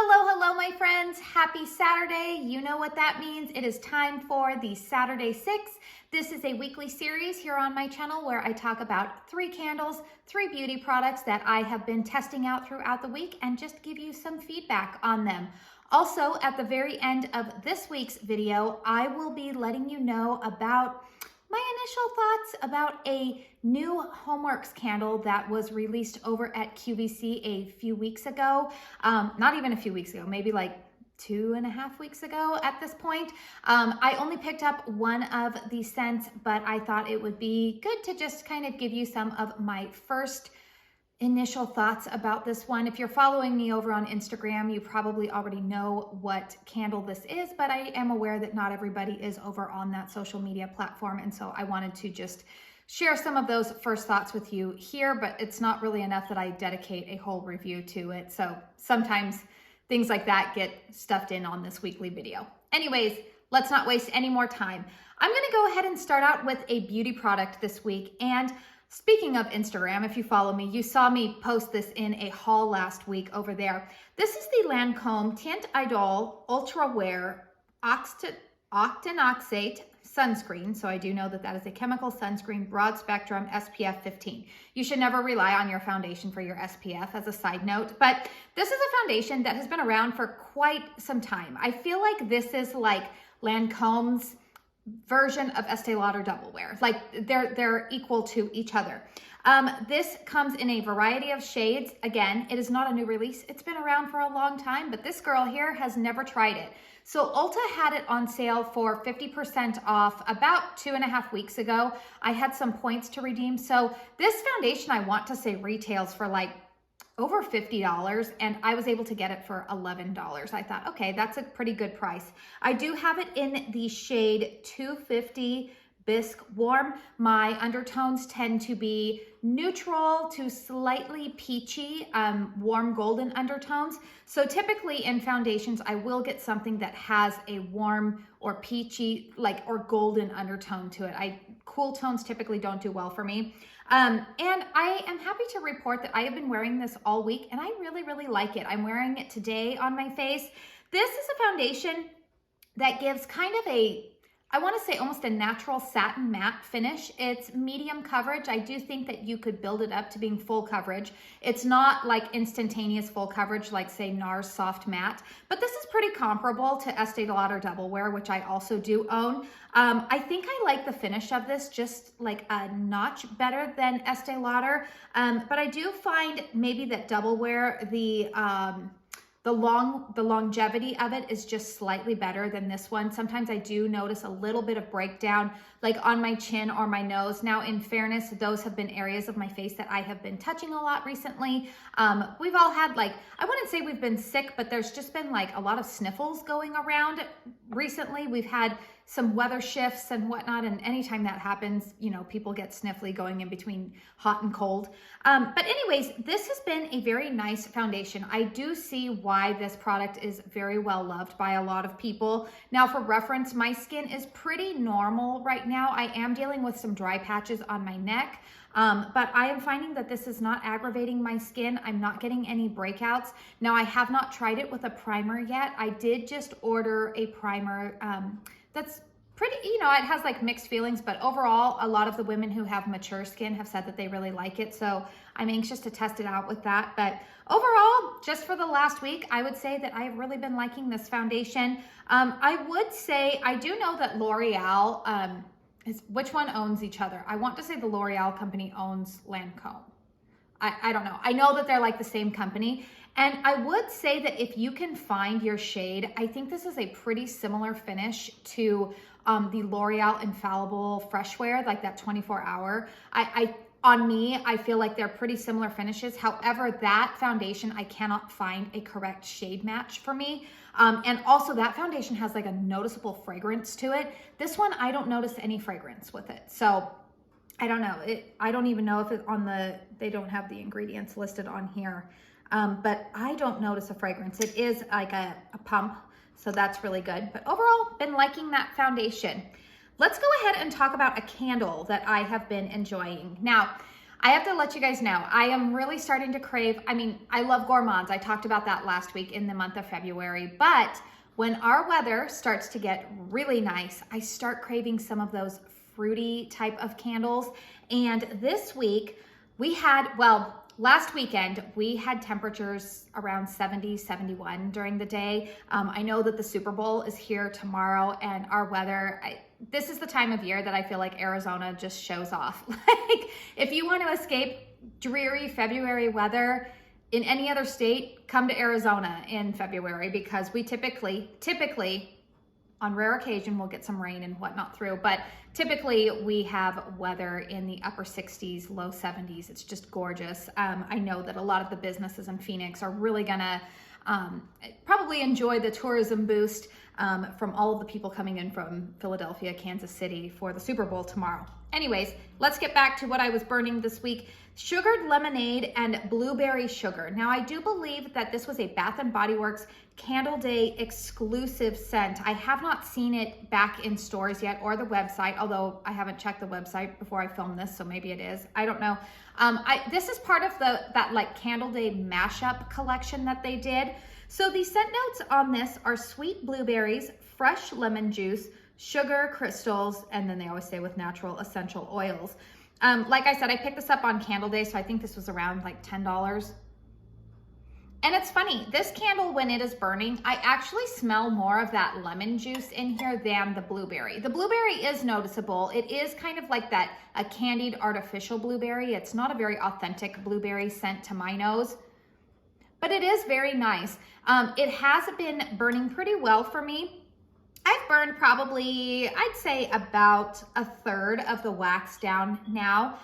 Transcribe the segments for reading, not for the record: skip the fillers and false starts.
Hello, my friends. Happy Saturday. You know what that means. It is time for the Saturday 6. This is a weekly series here on my channel where I talk about 3 candles, 3 beauty products that I have been testing out throughout the week and just give you some feedback on them. Also, at the very end of this week's video, I will be letting you know about my initial thoughts about a new Homeworx candle that was released over at QVC a few weeks ago. Not even a few weeks ago, maybe like 2.5 weeks ago at this point. I only picked up one of the scents, but I thought it would be good to just kind of give you some of my first initial thoughts about this one. If you're following me over on Instagram, you probably already know what candle this is, but I am aware that not everybody is over on that social media platform. And so I wanted to just share some of those first thoughts with you here, but it's not really enough that I dedicate a whole review to it. So sometimes things like that get stuffed in on this weekly video. Anyways, let's not waste any more time. I'm gonna go ahead and start out with a beauty product this week. And speaking of Instagram, if you follow me, you saw me post this in a haul last week over there. This is the Lancôme Teint Idole Ultra Wear Octinoxate Sunscreen. So I do know that that is a chemical sunscreen, broad spectrum, SPF 15. You should never rely on your foundation for your SPF as a side note, but this is a foundation that has been around for quite some time. I feel like this is like Lancôme's version of Estee Lauder Double Wear. Like they're equal to each other. This comes in a variety of shades. Again, it is not a new release. It's been around for a long time, but this girl here has never tried it. So Ulta had it on sale for 50% off about 2.5 weeks ago. I had some points to redeem. So this foundation, I want to say retails for like over $50, and I was able to get it for $11. I thought, okay, that's a pretty good price. I do have it in the shade 250 Bisque Warm. My undertones tend to be neutral to slightly peachy, warm golden undertones. So typically in foundations, I will get something that has a warm or peachy, or golden undertone to it. Cool tones typically don't do well for me. And I am happy to report that I have been wearing this all week and I really, really like it. I'm wearing it today on my face. This is a foundation that gives kind of I want to say almost a natural satin matte finish. It's medium coverage. I do think that you could build it up to being full coverage. It's not like instantaneous full coverage like say NARS Soft Matte, but this is pretty comparable to Estee Lauder Double Wear, which I also do own. I think I like the finish of this just like a notch better than Estee Lauder, but I do find maybe that Double Wear, the longevity of it is just slightly better than this one. Sometimes I do notice a little bit of breakdown like on my chin or my nose. Now, in fairness, those have been areas of my face that I have been touching a lot recently. We've all had I wouldn't say we've been sick, but there's just been like a lot of sniffles going around recently. We've had some weather shifts and whatnot, and anytime that happens, you know, people get sniffly going in between hot and cold. But anyways, this has been a very nice foundation. I do see why this product is very well loved by a lot of people. Now, for reference, my skin is pretty normal right now. I am dealing with some dry patches on my neck, but I am finding that this is not aggravating my skin. I'm not getting any breakouts. Now, I have not tried it with a primer yet. I did just order a primer that's pretty, you know, it has like mixed feelings, but overall, a lot of the women who have mature skin have said that they really like it. So I'm anxious to test it out with that. But overall, just for the last week, I would say that I've really been liking this foundation. I would say, I do know that L'Oreal, which one owns each other? I want to say the L'Oreal company owns Lancôme. I don't know. I know that they're like the same company. And I would say that if you can find your shade, I think this is a pretty similar finish to the L'Oreal Infallible Fresh Wear, like that 24-hour. On me, I feel like they're pretty similar finishes. However, that foundation, I cannot find a correct shade match for me. And also that foundation has like a noticeable fragrance to it. This one, I don't notice any fragrance with it. So I don't know. I don't even know if it's on they don't have the ingredients listed on here. But I don't notice a fragrance. It is like a pump, so that's really good. But overall, been liking that foundation. Let's go ahead and talk about a candle that I have been enjoying. Now, I have to let you guys know, I am really starting to crave, I mean, I love gourmands. I talked about that last week in the month of February, but when our weather starts to get really nice, I start craving some of those fruity type of candles. And this week we had, well, last weekend, we had temperatures around 70, 71 during the day. I know that the Super Bowl is here tomorrow, and our weather, this is the time of year that I feel like Arizona just shows off. Like, if you want to escape dreary February weather in any other state, come to Arizona in February, because we typically, on rare occasion, we'll get some rain and whatnot through, but typically we have weather in the upper 60s, low 70s. It's just gorgeous. I know that a lot of the businesses in Phoenix are really gonna probably enjoy the tourism boost from all of the people coming in from Philadelphia, Kansas City for the Super Bowl tomorrow. Anyways, let's get back to what I was burning this week. Sugared lemonade and blueberry sugar. Now, I do believe that this was a Bath & Body Works Candle Day exclusive scent. I have not seen it back in stores yet, or the website, although I haven't checked the website before I filmed this, so maybe it is. I don't know. This is part of that like Candle Day mashup collection that they did. So the scent notes on this are sweet blueberries, fresh lemon juice, sugar crystals, and then they always say with natural essential oils. Like I said, I picked this up on Candle Day, so I think this was around like $10. And it's funny, this candle, when it is burning, I actually smell more of that lemon juice in here than the blueberry. The blueberry is noticeable. It is kind of like that, a candied artificial blueberry. It's not a very authentic blueberry scent to my nose, but it is very nice. It has been burning pretty well for me. I've burned probably, I'd say about a third of the wax down now.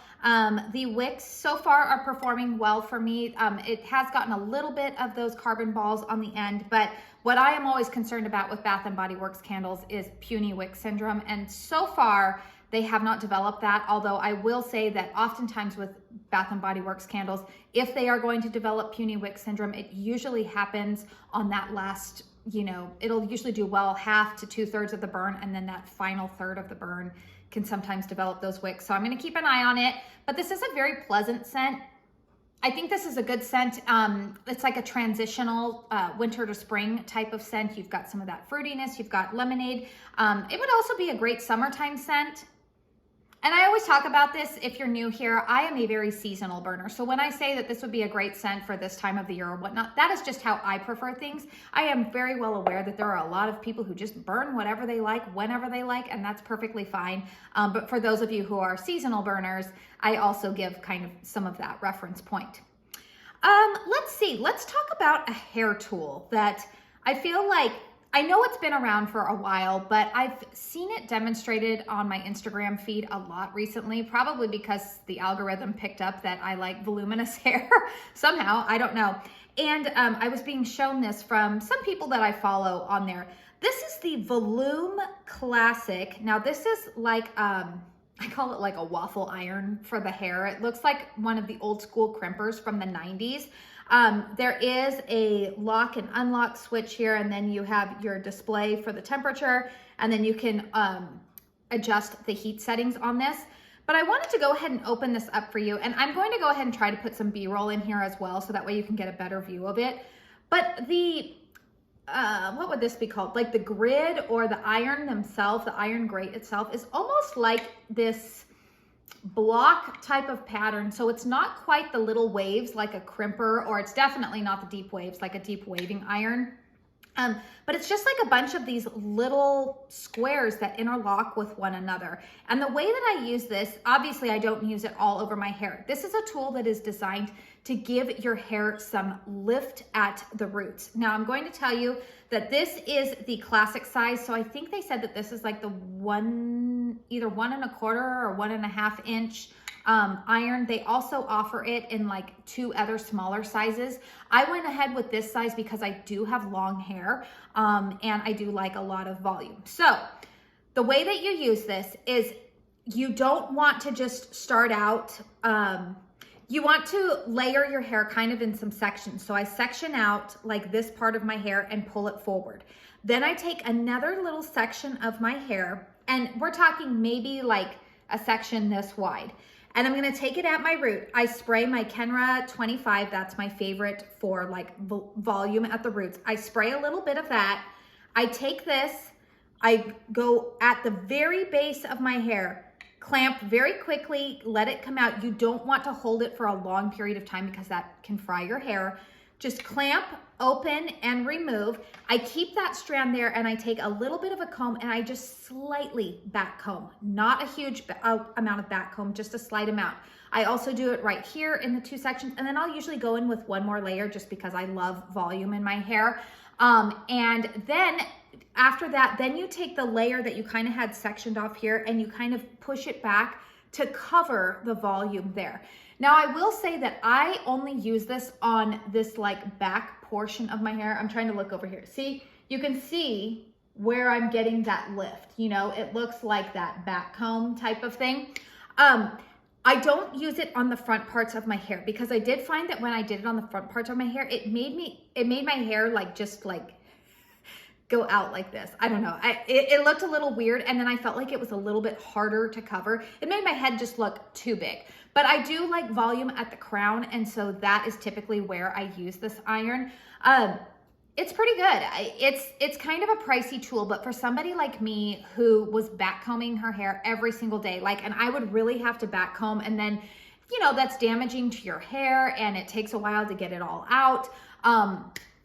The wicks so far are performing well for me. It has gotten a little bit of those carbon balls on the end, but what I am always concerned about with Bath & Body Works candles is puny wick syndrome, and so far they have not developed that, although I will say that oftentimes with Bath & Body Works candles, if they are going to develop puny wick syndrome, it usually happens on that last, you know, it'll usually do well half to 2/3 of the burn, and then that final third of the burn can sometimes develop those wicks. So I'm gonna keep an eye on it, but this is a very pleasant scent. I think this is a good scent. It's like a transitional winter to spring type of scent. You've got some of that fruitiness, you've got lemonade. It would also be a great summertime scent. And I always talk about this, if you're new here, I am a very seasonal burner. So when I say that this would be a great scent for this time of the year or whatnot, that is just how I prefer things. I am very well aware that there are a lot of people who just burn whatever they like, whenever they like, and that's perfectly fine. But for those of you who are seasonal burners, I also give kind of some of that reference point. Let's see, let's talk about a hair tool that I feel like, I know it's been around for a while, but I've seen it demonstrated on my Instagram feed a lot recently, probably because the algorithm picked up that I like voluminous hair somehow, I don't know. And I was being shown this from some people that I follow on there. This is the Volume Classic. Now this is like, I call it like a waffle iron for the hair. It looks like one of the old school crimpers from the 90s. There is a lock and unlock switch here, and then you have your display for the temperature, and then you can adjust the heat settings on this. But I wanted to go ahead and open this up for you, and I'm going to go ahead and try to put some B-roll in here as well, so that way you can get a better view of it. But the, what would this be called? Like the grid or the iron themselves, the iron grate itself is almost like this block type of pattern. So it's not quite the little waves like a crimper, or it's definitely not the deep waves like a deep waving iron. But it's just like a bunch of these little squares that interlock with one another. And the way that I use this, obviously I don't use it all over my hair. This is a tool that is designed to give your hair some lift at the roots. Now I'm going to tell you that this is the classic size. So I think they said that this is like the either 1 1/4 or 1.5 inch iron. They also offer it in like 2 other smaller sizes. I went ahead with this size because I do have long hair and I do like a lot of volume. So the way that you use this is you don't want to just start out, you want to layer your hair kind of in some sections. So I section out like this part of my hair and pull it forward. Then I take another little section of my hair, and we're talking maybe like a section this wide. and I'm gonna take it at my root. I spray my Kenra 25, that's my favorite for like volume at the roots. I spray a little bit of that. I take this, I go at the very base of my hair, clamp very quickly, let it come out. You don't want to hold it for a long period of time because that can fry your hair. Just clamp, open, and remove. I keep that strand there and I take a little bit of a comb and I just slightly back comb. Not a huge amount of back comb, just a slight amount. I also do it right here in the 2 sections, and then I'll usually go in with one more layer just because I love volume in my hair. And then after that, then you take the layer that you kind of had sectioned off here and you kind of push it back to cover the volume there. Now I will say that I only use this on this like back portion of my hair. I'm trying to look over here. See, you can see where I'm getting that lift. You know, it looks like that back comb type of thing. I don't use it on the front parts of my hair because I did find that when I did it on the front parts of my hair, it made my hair like just like go out like this. I don't know. It looked a little weird, and then I felt like it was a little bit harder to cover. It made my head just look too big. But I do like volume at the crown, and so that is typically where I use this iron. It's pretty good. It's kind of a pricey tool, but for somebody like me who was back combing her hair every single day, and I would really have to back comb, and then, you know, that's damaging to your hair and it takes a while to get it all out.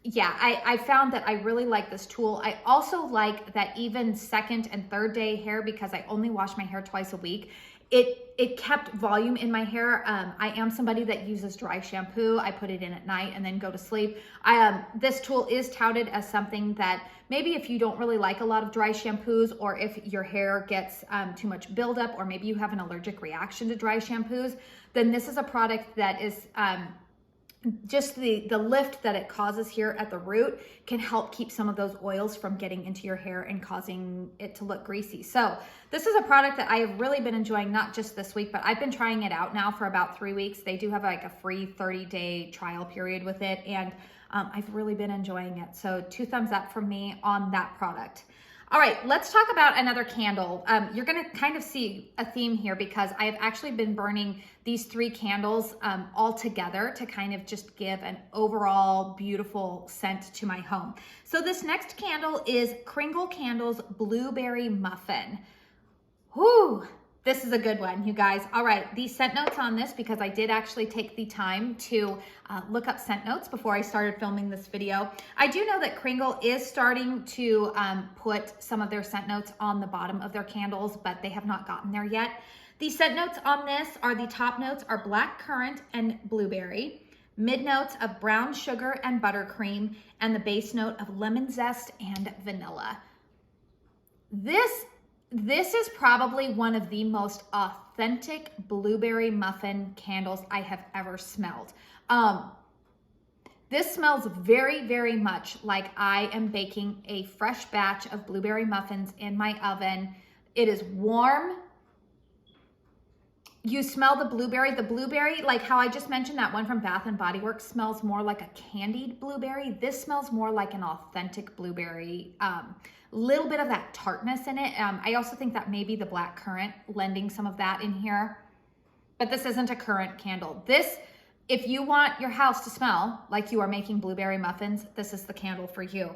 Yeah, I found that I really like this tool. I also like that even second and third day hair, because I only wash my hair twice a week, it kept volume in my hair. I am somebody that uses dry shampoo. I put it in at night and then go to sleep. This tool is touted as something that maybe if you don't really like a lot of dry shampoos, or if your hair gets too much buildup, or maybe you have an allergic reaction to dry shampoos, then this is a product that is just the lift that it causes here at the root can help keep some of those oils from getting into your hair and causing it to look greasy. So this is a product that I have really been enjoying, not just this week, but I've been trying it out now for about 3 weeks. They do have like a free 30-day trial period with it, and I've really been enjoying it. So 2 thumbs up from me on that product. All right, let's talk about another candle. You're gonna kind of see a theme here because I have actually been burning these 3 candles all together to kind of just give an overall beautiful scent to my home. So this next candle is Kringle Candles Blueberry Muffin. Whew, this is a good one, you guys. All right, these scent notes on this, because I did actually take the time to look up scent notes before I started filming this video. I do know that Kringle is starting to put some of their scent notes on the bottom of their candles, but they have not gotten there yet. The scent notes on this are, the top notes are black currant and blueberry, mid notes of brown sugar and buttercream, and the base note of lemon zest and vanilla. This is probably one of the most authentic blueberry muffin candles I have ever smelled. This smells very, very much like I am baking a fresh batch of blueberry muffins in my oven. It is warm. You smell the blueberry, like how I just mentioned that one from Bath & Body Works smells more like a candied blueberry. This smells more like an authentic blueberry. Little bit of that tartness in it. I also think that maybe the black currant lending some of that in here, but this isn't a currant candle. This, if you want your house to smell like you are making blueberry muffins, this is the candle for you.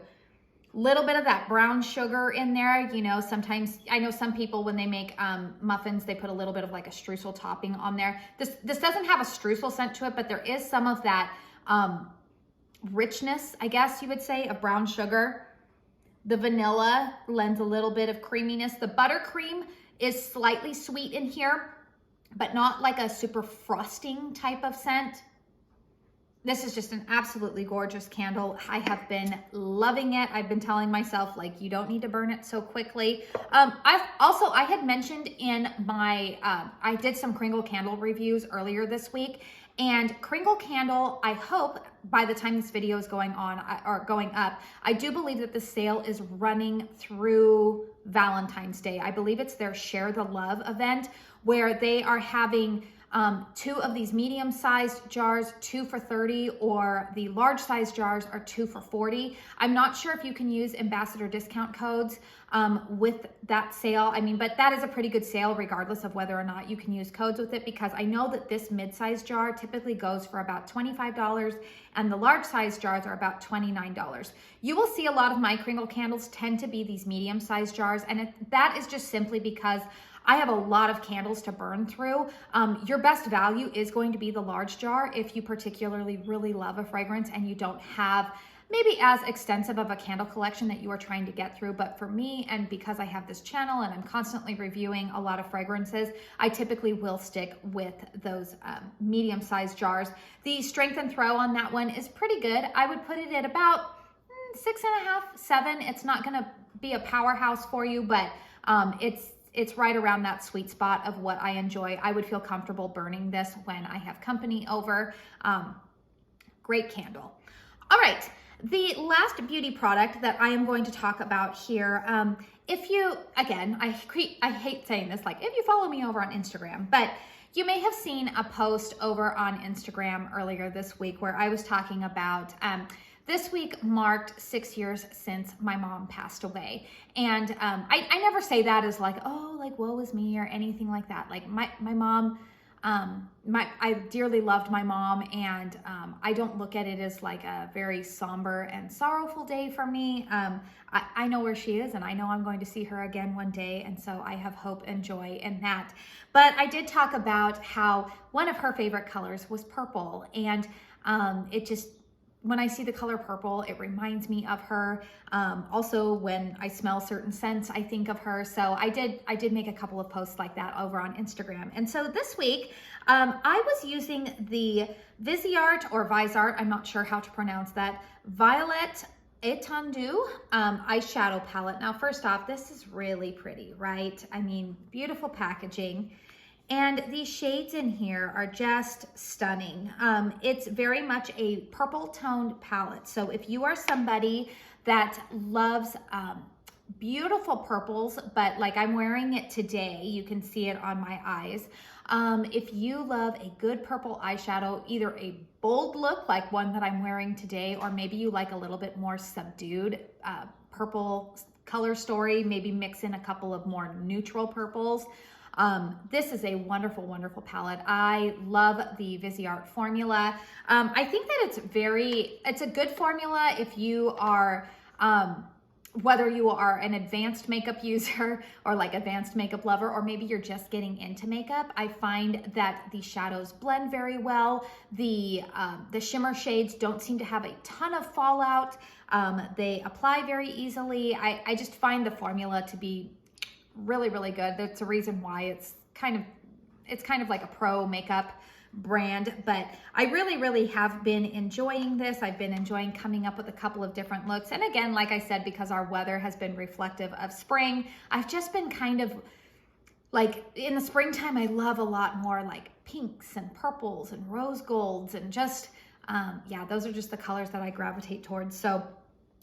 Little bit of that brown sugar in there. You know, sometimes, I know some people when they make muffins, they put a little bit of like a streusel topping on there. This doesn't have a streusel scent to it, but there is some of that richness, I guess you would say, of brown sugar. The vanilla lends a little bit of creaminess. The buttercream is slightly sweet in here, but not like a super frosting type of scent. This is just an absolutely gorgeous candle. I have been loving it. I've been telling myself, like, you don't need to burn it so quickly. I had mentioned in my, I did some Kringle candle reviews earlier this week, and Kringle candle, I hope by the time this video is going on or going up, I do believe that the sale is running through Valentine's Day. I believe it's their Share the Love event where they are having 2 of these medium-sized jars, 2 for $30, or the large-sized jars are 2 for $40. I'm not sure if you can use ambassador discount codes with that sale. I mean, but that is a pretty good sale regardless of whether or not you can use codes with it, because I know that this mid-sized jar typically goes for about $25 and the large-sized jars are about $29. You will see a lot of my Kringle candles tend to be these medium-sized jars, and that is just simply because I have a lot of candles to burn through. Your best value is going to be the large jar if you particularly really love a fragrance and you don't have maybe as extensive of a candle collection that you are trying to get through. But for me, and because I have this channel and I'm constantly reviewing a lot of fragrances, I typically will stick with those medium-sized jars. The strength and throw on that one is pretty good. I would put it at about 6.5, 7. It's not gonna be a powerhouse for you, but it's right around that sweet spot of what I enjoy. I would feel comfortable burning this when I have company over. Great candle. All right, the last beauty product that I am going to talk about here, if you, again, I hate saying this, like if you follow me over on Instagram, but you may have seen a post over on Instagram earlier this week where I was talking about this week marked 6 years since my mom passed away. And I never say that as like, oh, like woe is me or anything like that. Like my mom, I dearly loved my mom, and I don't look at it as like a very somber and sorrowful day for me. I know where she is, and I know I'm going to see her again one day, and so I have hope and joy in that. But I did talk about how one of her favorite colors was purple, and it just, when I see the color purple, it reminds me of her. Also, when I smell certain scents, I think of her. So I did make a couple of posts like that over on Instagram. And so this week, I was using the Viseart or Viseart, I'm not sure how to pronounce that, Violette Etendu eyeshadow palette. Now, first off, this is really pretty, right? I mean, beautiful packaging. And these shades in here are just stunning. It's very much a purple toned palette. So if you are somebody that loves beautiful purples, but like I'm wearing it today, you can see it on my eyes. If you love a good purple eyeshadow, either a bold look like one that I'm wearing today, or maybe you like a little bit more subdued purple color story, maybe mix in a couple of more neutral purples. This is a wonderful, wonderful palette. I love the Viseart formula. I think that it's a good formula if you are, whether you are an advanced makeup user or like advanced makeup lover, or maybe you're just getting into makeup. I find that the shadows blend very well. The shimmer shades don't seem to have a ton of fallout. They apply very easily. I just find the formula to be really, really good. That's a reason why it's kind of like a pro makeup brand, but I really, really have been enjoying this. I've been enjoying coming up with a couple of different looks. And again, like I said, because our weather has been reflective of spring, I've just been kind of like, in the springtime, I love a lot more like pinks and purples and rose golds, and just, yeah, those are just the colors that I gravitate towards. So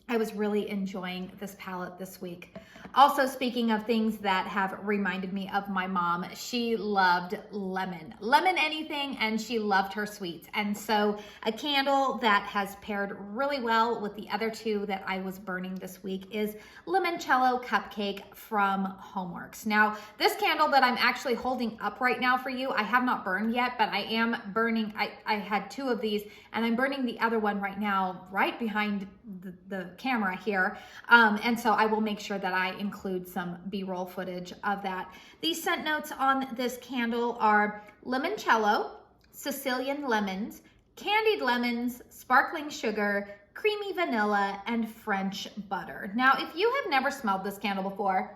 I was really enjoying this palette this week. Also, speaking of things that have reminded me of my mom, she loved lemon anything, and she loved her sweets. And so a candle that has paired really well with the other two that I was burning this week is Limoncello Cupcake from Homeworx. Now, this candle that I'm actually holding up right now for you, I have not burned yet, but I am burning, I had 2 of these, and I'm burning the other one right now, right behind the camera here. And so I will make sure that I include some B-roll footage of that. These scent notes on this candle are limoncello, Sicilian lemons, candied lemons, sparkling sugar, creamy vanilla, and French butter. Now, if you have never smelled this candle before,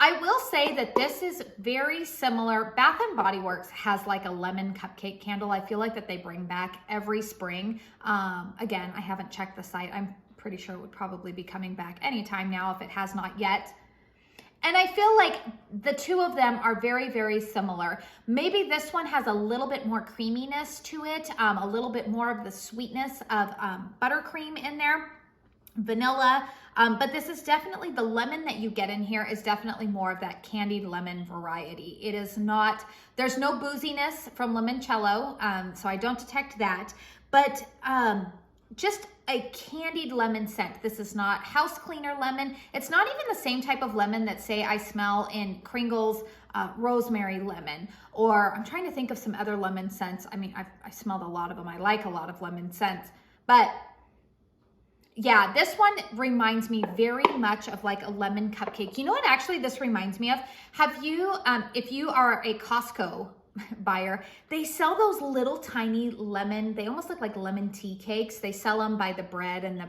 I will say that this is very similar. Bath & Body Works has like a lemon cupcake candle. I feel like that they bring back every spring. Again, I haven't checked the site. I'm pretty sure it would probably be coming back anytime now if it has not yet. And I feel like the 2 of them are very, very similar. Maybe this one has a little bit more creaminess to it, a little bit more of the sweetness of buttercream in there. vanilla. But this is definitely, the lemon that you get in here is definitely more of that candied lemon variety. It is not, there's no booziness from limoncello, so I don't detect that, but just a candied lemon scent. This is not house cleaner lemon. It's not even the same type of lemon that, say, I smell in Kringle's rosemary lemon, or I'm trying to think of some other lemon scents. I mean, I smelled a lot of them. I like a lot of lemon scents, but yeah, this one reminds me very much of like a lemon cupcake. You know what actually this reminds me of? Have you, if you are a Costco buyer, they sell those little tiny lemon, they almost look like lemon tea cakes. They sell them by the bread and the,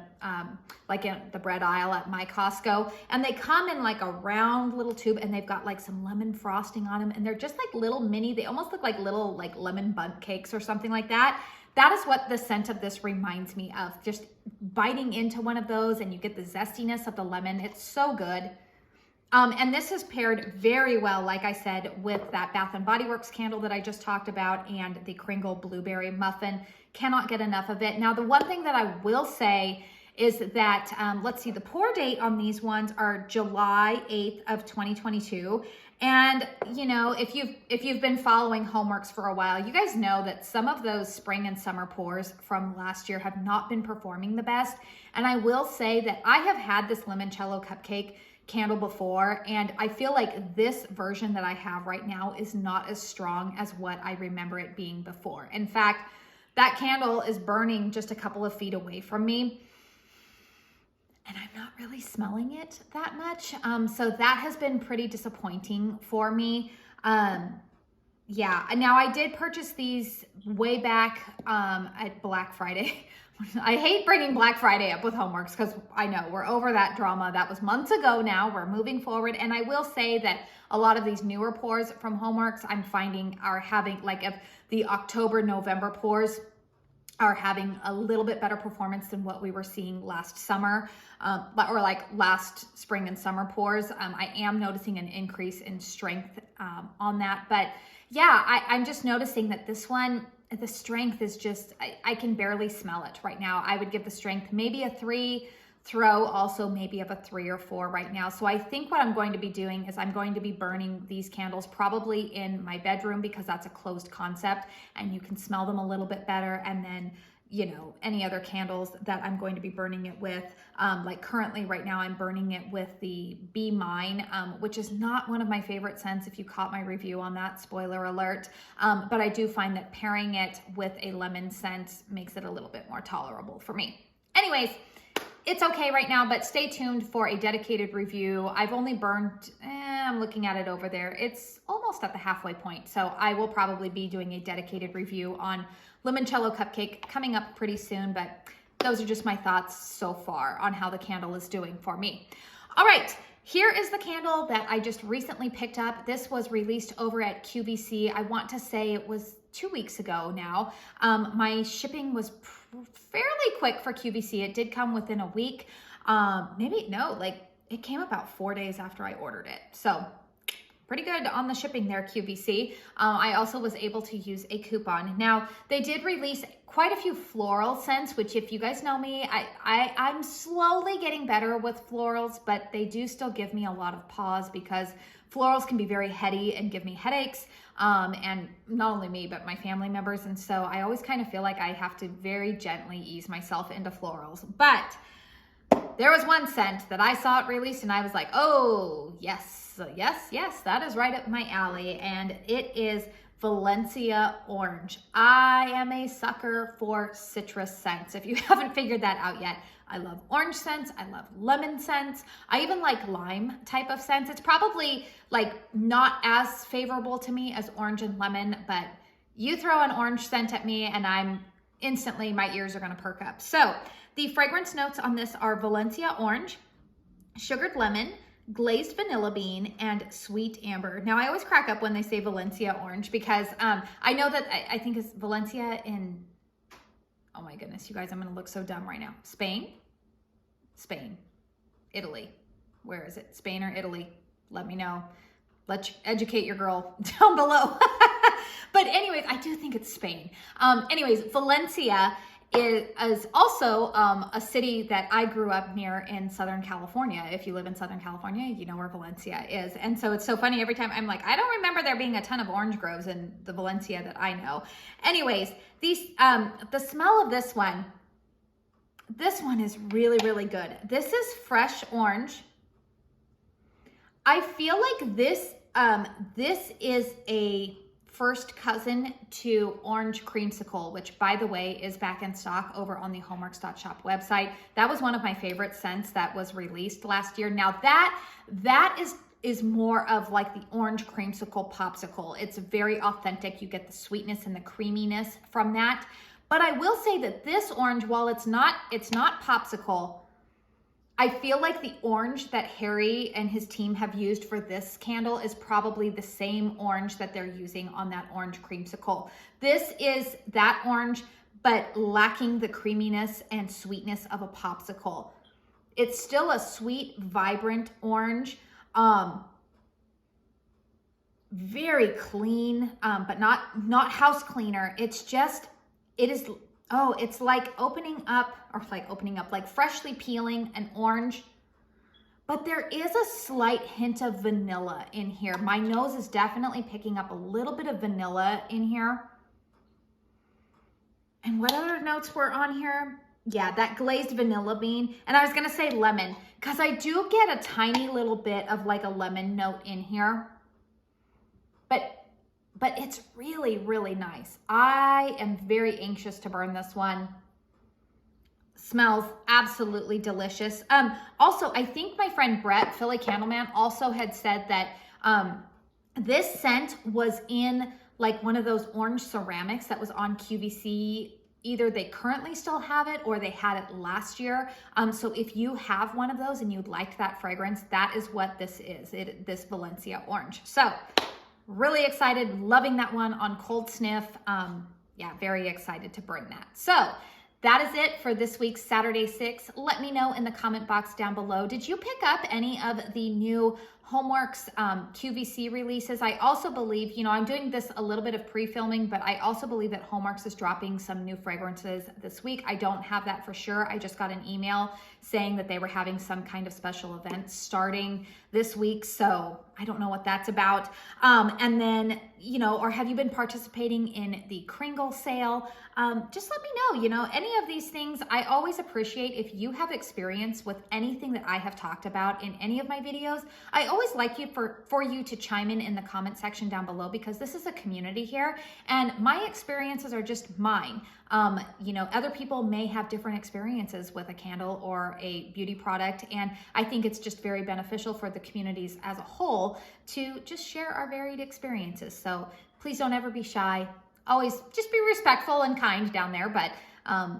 like in the bread aisle at my Costco. And they come in like a round little tube, and they've got like some lemon frosting on them. And they're just like little mini, they almost look like little like lemon bundt cakes or something like that. That is what the scent of this reminds me of. Just biting into one of those and you get the zestiness of the lemon. It's so good. And this is paired very well, like I said, with that Bath & Body Works candle that I just talked about and the Kringle Blueberry Muffin. Cannot get enough of it. Now, the one thing that I will say is that, let's see, the pour date on these ones are July 8th of 2022. And, you know, if you've been following Homeworx for a while, you guys know that some of those spring and summer pours from last year have not been performing the best. And I will say that I have had this limoncello cupcake candle before, and I feel like this version that I have right now is not as strong as what I remember it being before. In fact, that candle is burning just a couple of feet away from me, and I'm not really smelling it that much. So that has been pretty disappointing for me. Yeah, now I did purchase these way back at Black Friday. I hate bringing Black Friday up with Homeworx because I know we're over that drama. That was months ago now. We're moving forward. And I will say that a lot of these newer pours from Homeworx I'm finding are having, like, if the October, November pours are having a little bit better performance than what we were seeing last summer, or like last spring and summer pours. I am noticing an increase in strength on that. But yeah, I'm just noticing that this one, the strength is just, I can barely smell it right now. I would give the strength maybe a 3, throw also maybe of a 3 or 4 right now. So I think what I'm going to be doing is I'm going to be burning these candles probably in my bedroom, because that's a closed concept and you can smell them a little bit better. And then, you know, any other candles that I'm going to be burning it with, like currently right now I'm burning it with the Be Mine, which is not one of my favorite scents if you caught my review on that, spoiler alert. But I do find that pairing it with a lemon scent makes it a little bit more tolerable for me. Anyways, it's okay right now, but stay tuned for a dedicated review. I've only burned, I'm looking at it over there. It's almost at the halfway point. So I will probably be doing a dedicated review on Limoncello Cupcake coming up pretty soon, but those are just my thoughts so far on how the candle is doing for me. All right, here is the candle that I just recently picked up. This was released over at QVC. I want to say it was 2 weeks ago now. My shipping was fairly quick for QVC. It did come within a week. It came about 4 days after I ordered it. So pretty good on the shipping there, QVC. I also was able to use a coupon. Now, they did release quite a few floral scents, which, if you guys know me, I'm slowly getting better with florals, but they do still give me a lot of pause because florals can be very heady and give me headaches. And not only me, but my family members. And so I always kind of feel like I have to very gently ease myself into florals. But there was one scent that I saw it released and I was like, oh, yes, that is right up my alley. And it is Valencia Orange. I am a sucker for citrus scents, if you haven't figured that out yet. I love orange scents. I love lemon scents. I even like lime type of scents. It's probably like not as favorable to me as orange and lemon, but you throw an orange scent at me and I'm instantly, my ears are gonna perk up. So the fragrance notes on this are Valencia Orange, sugared lemon, glazed vanilla bean, and sweet amber. Now, I always crack up when they say Valencia Orange because I know that I think it's Valencia in, oh my goodness, you guys, I'm gonna look so dumb right now. Spain, Italy. Where is it? Spain or Italy? Let me know. Let's educate your girl down below. But anyways, I do think it's Spain. Anyways, Valencia, is also a city that I grew up near in Southern California. If you live in Southern California, you know where Valencia is. And so it's so funny every time I'm like, I don't remember there being a ton of orange groves in the Valencia that I know. Anyways, these the smell of this one is really, really good. This is fresh orange. I feel like this is a first cousin to Orange Creamsicle, which by the way is back in stock over on the Homeworx.shop website. That was one of my favorite scents that was released last year. Now that is more of like the Orange Creamsicle popsicle. It's very authentic. You get the sweetness and the creaminess from that. But I will say that this orange, while it's not popsicle, I feel like the orange that Harry and his team have used for this candle is probably the same orange that they're using on that Orange Creamsicle. This is that orange, but lacking the creaminess and sweetness of a popsicle. It's still a sweet, vibrant orange, very clean, but not house cleaner. It's like opening up, like freshly peeling an orange, but there is a slight hint of vanilla in here. My nose is definitely picking up a little bit of vanilla in here. And what other notes were on here? Yeah, that glazed vanilla bean. And I was gonna say lemon, because I do get a tiny little bit of like a lemon note in here. But it's really, really nice. I am very anxious to burn this one. Smells absolutely delicious. Also, I think my friend Brett, Philly Candleman, also had said that this scent was in like one of those orange ceramics that was on QVC. Either they currently still have it or they had it last year. So if you have one of those and you liked that fragrance, that is what this is, this Valencia Orange. So really excited, loving that one on Cold Sniff. Yeah, very excited to burn that. So that is it for this week's Saturday 6. Let me know in the comment box down below. Did you pick up any of the new Homeworx QVC releases? I also believe, I'm doing this a little bit of pre-filming, but I also believe that Homeworx is dropping some new fragrances this week. I don't have that for sure. I just got an email saying that they were having some kind of special event starting this week. So I don't know what that's about. And then, or have you been participating in the Kringle sale? Just let me know, any of these things. I always appreciate if you have experience with anything that I have talked about in any of my videos. I always like you for you to chime in the comment section down below, because this is a community here and my experiences are just mine. Other people may have different experiences with a candle or a beauty product, and I think it's just very beneficial for the communities as a whole to just share our varied experiences. So please don't ever be shy. Always just be respectful and kind down there, but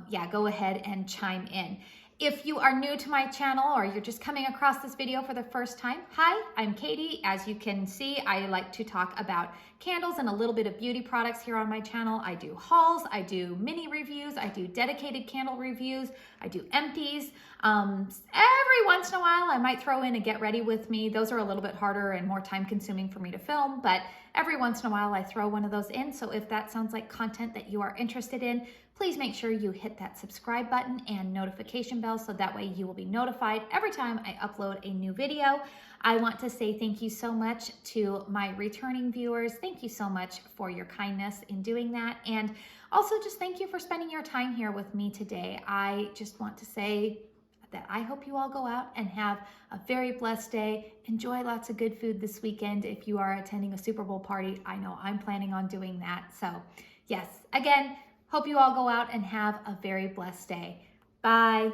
yeah, go ahead and chime in. If you are new to my channel or you're just coming across this video for the first time, hi, I'm Katie. As you can see, I like to talk about candles and a little bit of beauty products here on my channel. I do hauls, I do mini reviews, I do dedicated candle reviews, I do empties. Every once in a while, I might throw in a get ready with me. Those are a little bit harder and more time consuming for me to film, but every once in a while I throw one of those in. So if that sounds like content that you are interested in, please make sure you hit that subscribe button and notification bell so that way you will be notified every time I upload a new video. I want to say thank you so much to my returning viewers. Thank you so much for your kindness in doing that. And also just thank you for spending your time here with me today. I just want to say that I hope you all go out and have a very blessed day. Enjoy lots of good food this weekend. If you are attending a Super Bowl party, I know I'm planning on doing that. So yes, again, hope you all go out and have a very blessed day. Bye.